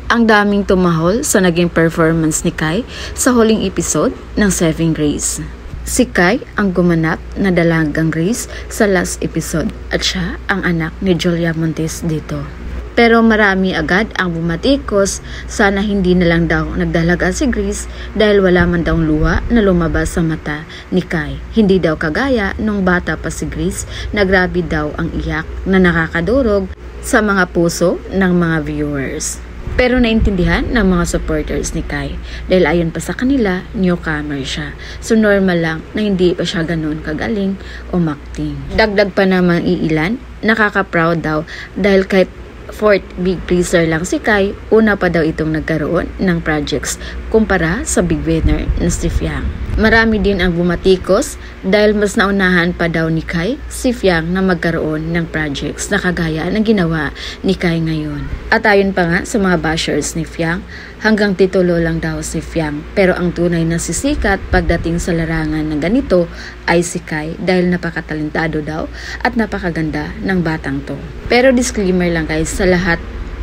Ang daming tumahol sa naging performance ni Kai sa huling episode ng Saving Grace. Si Kai ang gumanap na dalagang Grace sa last episode at siya ang anak ni Julia Montes dito. Pero marami agad ang bumatikos, sana hindi na lang daw nagdalaga si Grace dahil wala man daw luha na lumabas sa mata ni Kai. Hindi daw kagaya nung bata pa si Grace na grabe daw ang iyak na nakakadurog sa mga puso ng mga viewers. Pero naintindihan ng mga supporters ni Kai dahil ayon pa sa kanila, newcomer siya. So normal lang na hindi pa siya ganun kagaling umakting. Dagdag pa naman iilan, nakaka-proud daw dahil kahit fourth big pleaser lang si Kai, una pa daw itong nagkaroon ng projects kumpara sa big winner na si Fiang. Marami din ang bumatikos dahil mas naunahan pa daw ni Kai si Fiang na magkaroon ng projects na kagaya ng ginawa ni Kai ngayon. At ayon pa nga sa mga bashers ni Fiang, hanggang titulo lang daw si Fiang. Pero ang tunay na sisikat pagdating sa larangan ng ganito ay si Kai dahil napakatalentado daw at napakaganda ng batang to. Pero disclaimer lang guys sa lahat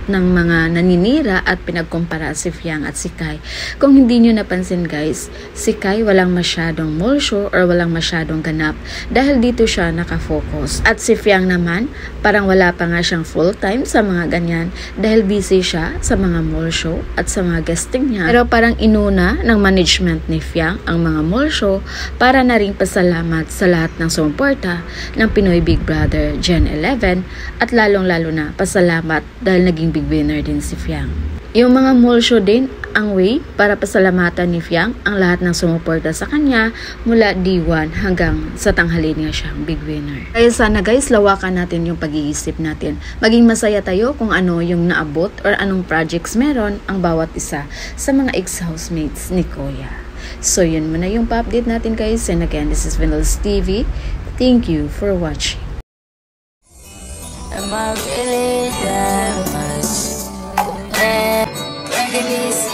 ng mga naninira at pinagkumpara si Fiang at si Kai. Kung hindi nyo napansin guys, si Kai walang masyadong molsyo or walang masyadong ganap dahil dito siya nakafocus. At si Fiang naman, parang wala pa nga siyang full time sa mga ganyan dahil busy siya sa mga mall show at sa mga guesting niya. Pero parang inuna ng management ni Fiang ang mga mall show para na rin pasalamat sa lahat ng sumuporta ng Pinoy Big Brother Gen 11 at lalong-lalo na pasalamat dahil naging big winner din si Fiang. Yung mga mall show din ang way para pasalamatan ni Fiang ang lahat ng sumuporta sa kanya mula D1 hanggang sa tanghali niya siyang big winner. Kaya sana guys, lawakan natin yung pag-iisip natin. Maging masaya tayo kung ano yung naabot or anong projects meron ang bawat isa sa mga ex-housemates ni Kuya. So yun muna yung pa-update natin guys. And again, this is Vinals TV. Thank you for watching. Am I really that much? Look at this.